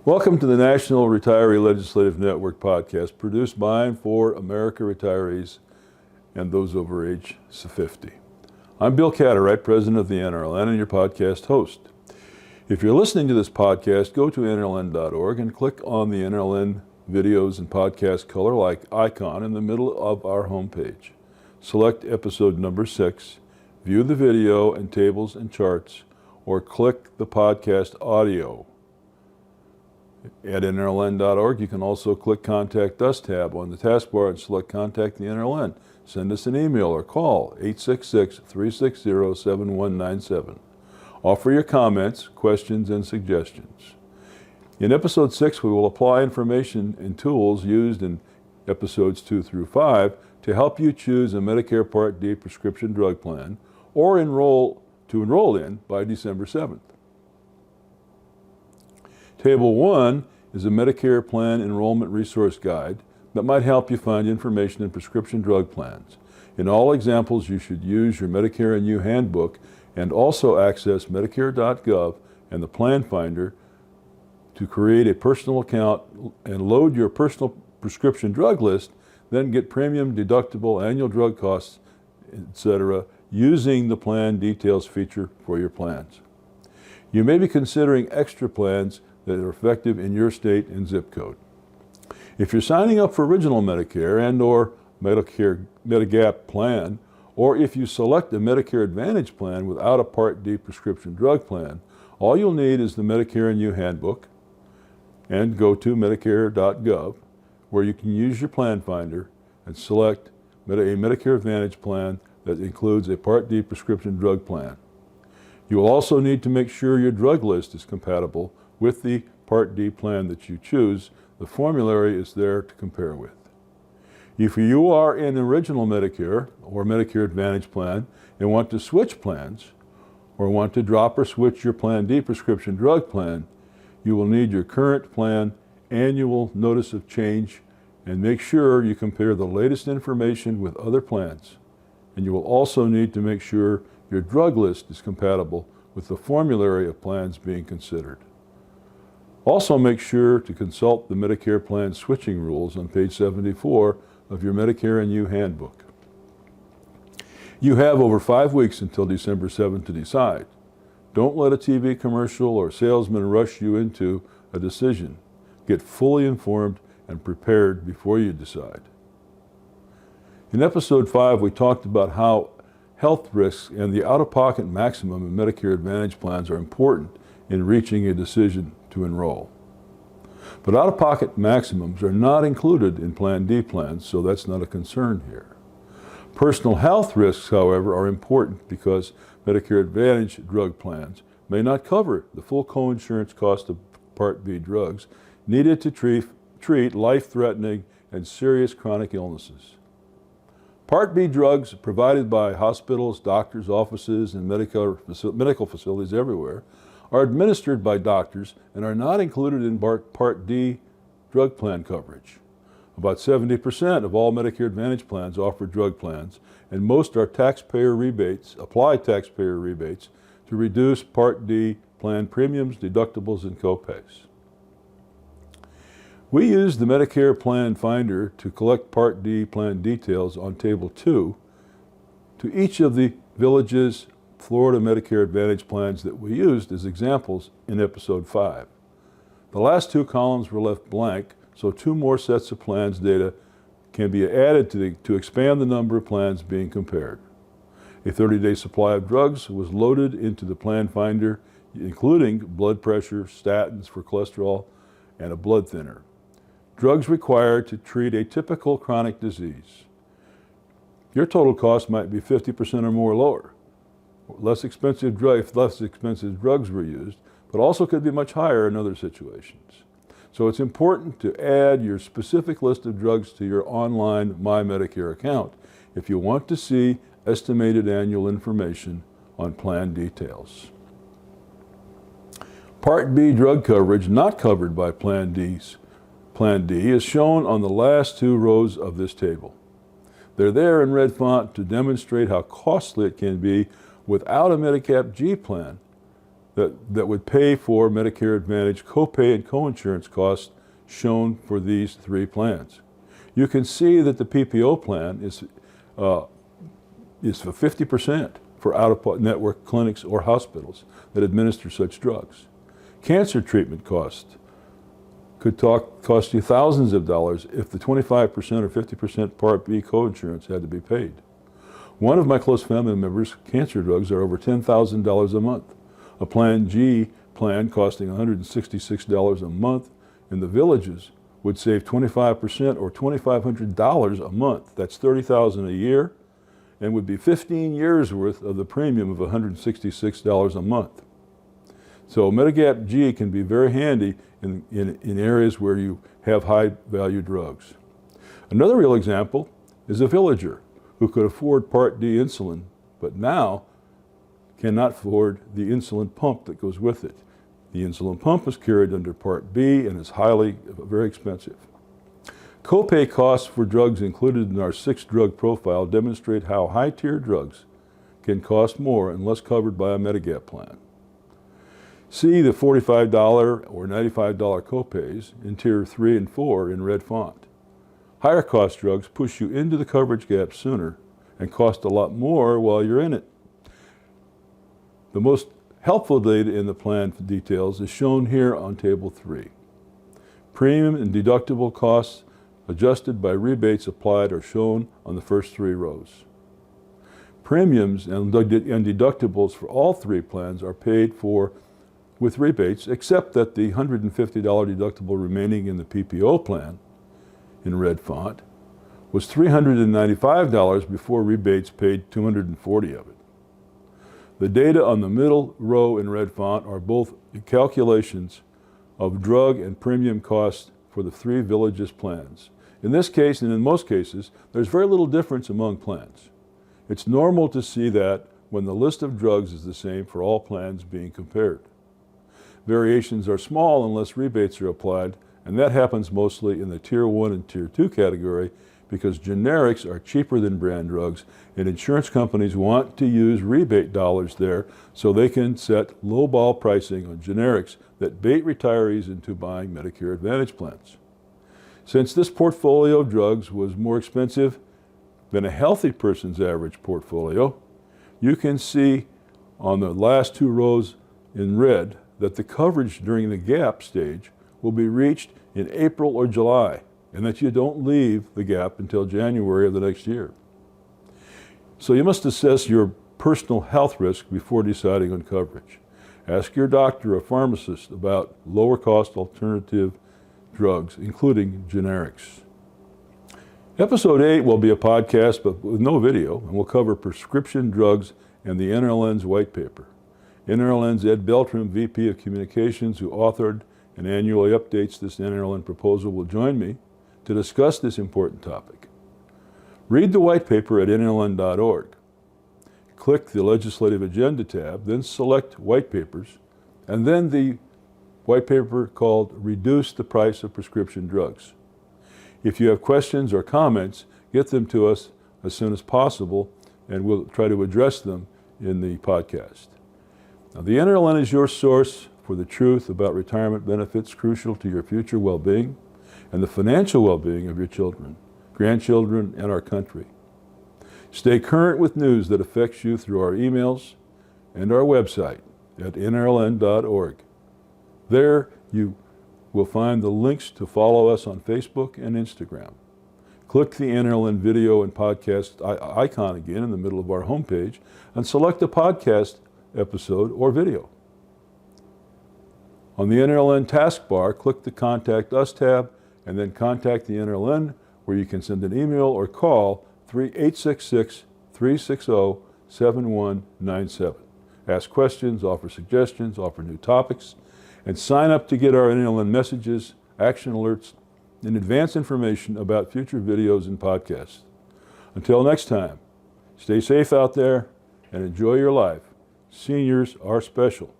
Welcome to the National Retiree Legislative Network podcast, produced by and for America retirees and those over age 50. I'm Bill Catterite, president of the NRLN and your podcast host. If you're listening to this podcast, go to NRLN.org and click on the NRLN videos and podcast color-like icon in the middle of our homepage. Select episode number 6, view the video and tables and charts, or click the podcast audio. At NRLN.org, you can also click Contact Us tab on the taskbar and select Contact the NRLN. Send us an email or call 866-360-7197. Offer your comments, questions, and suggestions. In Episode 6, we will apply information and tools used in Episodes 2 through 5 to help you choose a Medicare Part D prescription drug plan or enroll in by December 7th. Table 1 is a Medicare Plan Enrollment Resource Guide that might help you find information in prescription drug plans. In all examples, you should use your Medicare and You handbook and also access Medicare.gov and the Plan Finder to create a personal account and load your personal prescription drug list, then get premium, deductible, annual drug costs, etc. using the Plan Details feature for your plans. You may be considering extra plans that are effective in your state and zip code. If you're signing up for Original Medicare and or Medigap plan, or if you select a Medicare Advantage plan without a Part D prescription drug plan, all you'll need is the Medicare and You handbook and go to Medicare.gov, where you can use your Plan Finder and select a Medicare Advantage plan that includes a Part D prescription drug plan. You will also need to make sure your drug list is compatible with the Part D plan that you choose. The formulary is there to compare with. If you are in Original Medicare or Medicare Advantage plan and want to switch plans, or want to drop or switch your Plan D prescription drug plan, you will need your current plan annual notice of change and make sure you compare the latest information with other plans. And you will also need to make sure your drug list is compatible with the formulary of plans being considered. Also make sure to consult the Medicare plan switching rules on page 74 of your Medicare and You handbook. You have over 5 weeks until December 7th to decide. Don't let a TV commercial or salesman rush you into a decision. Get fully informed and prepared before you decide. In Episode 5, we talked about how health risks and the out-of-pocket maximum in Medicare Advantage plans are important in reaching a decision to enroll. But out-of-pocket maximums are not included in Plan D plans, so that's not a concern here. Personal health risks, however, are important because Medicare Advantage drug plans may not cover the full coinsurance cost of Part B drugs needed to treat life-threatening and serious chronic illnesses. Part B drugs provided by hospitals, doctors' offices, and medical facilities everywhere are administered by doctors and are not included in Part D drug plan coverage. About 70% of all Medicare Advantage plans offer drug plans, and most are apply taxpayer rebates to reduce Part D plan premiums, deductibles, and copays. We use the Medicare Plan Finder to collect Part D plan details on Table 2 to each of the Village's Florida Medicare Advantage plans that we used as examples in Episode 5. The last 2 columns were left blank, so 2 more sets of plans data can be added to expand the number of plans being compared. A 30-day supply of drugs was loaded into the Plan Finder, including blood pressure, statins for cholesterol, and a blood thinner. Drugs required to treat a typical chronic disease. Your total cost might be 50% or more lower. If less expensive drugs were used, but also could be much higher in other situations. So it's important to add your specific list of drugs to your online My Medicare account if you want to see estimated annual information on plan details. Part B drug coverage not covered by Plan D is shown on the last 2 rows of this table. They're there in red font to demonstrate how costly it can be without a Medigap G plan that would pay for Medicare Advantage copay and coinsurance costs shown for these three plans. You can see that the PPO plan is for 50% for out-of-network clinics or hospitals that administer such drugs. Cancer treatment costs could cost you thousands of dollars if the 25% or 50% Part B coinsurance had to be paid. One of my close family members' cancer drugs are over $10,000 a month. A Plan G plan costing $166 a month in the villages would save 25% or $2,500 a month. That's $30,000 a year, and would be 15 years worth of the premium of $166 a month. So Medigap G can be very handy in areas where you have high value drugs. Another real example is a villager who could afford Part D insulin, but now cannot afford the insulin pump that goes with it. The insulin pump is carried under Part B and is very expensive. Copay costs for drugs included in our 6-drug profile demonstrate how high-tier drugs can cost more unless covered by a Medigap plan. See the $45 or $95 copays in Tier 3 and 4 in red font. Higher cost drugs push you into the coverage gap sooner and cost a lot more while you're in it. The most helpful data in the plan details is shown here on Table 3. Premium and deductible costs adjusted by rebates applied are shown on the first 3 rows. Premiums and deductibles for all 3 plans are paid for with rebates, except that the $150 deductible remaining in the PPO plan, in red font, was $395 before rebates paid $240 of it. The data on the middle row in red font are both calculations of drug and premium costs for the 3 villages plans. In this case, and in most cases, there's very little difference among plans. It's normal to see that when the list of drugs is the same for all plans being compared. Variations are small unless rebates are applied, and that happens mostly in the Tier 1 and Tier 2 category because generics are cheaper than brand drugs, and insurance companies want to use rebate dollars there so they can set low-ball pricing on generics that bait retirees into buying Medicare Advantage plans. Since this portfolio of drugs was more expensive than a healthy person's average portfolio, you can see on the last 2 rows in red that the coverage during the gap stage will be reached in April or July, and that you don't leave the gap until January of the next year. So you must assess your personal health risk before deciding on coverage. Ask your doctor or pharmacist about lower cost alternative drugs, including generics. Episode 8 will be a podcast but with no video, and will cover prescription drugs and the NRLN's white paper. NRLN's Ed Beltram, VP of Communications, who authored and annually updates this NRLN proposal, will join me to discuss this important topic. Read the white paper at nrln.org. Click the Legislative Agenda tab, then select White Papers, and then the white paper called Reduce the Price of Prescription Drugs. If you have questions or comments, get them to us as soon as possible, and we'll try to address them in the podcast. Now, the NRLN is your source for the truth about retirement benefits crucial to your future well-being and the financial well-being of your children, grandchildren, and our country. Stay current with news that affects you through our emails and our website at nrln.org. There you will find the links to follow us on Facebook and Instagram. Click the NRLN video and podcast icon again in the middle of our homepage and select a podcast episode or video. On the NRLN taskbar, click the Contact Us tab and then Contact the NRLN, where you can send an email or call 866-360-7197. Ask questions, offer suggestions, offer new topics, and sign up to get our NRLN messages, action alerts, and advance information about future videos and podcasts. Until next time, stay safe out there and enjoy your life. Seniors are special.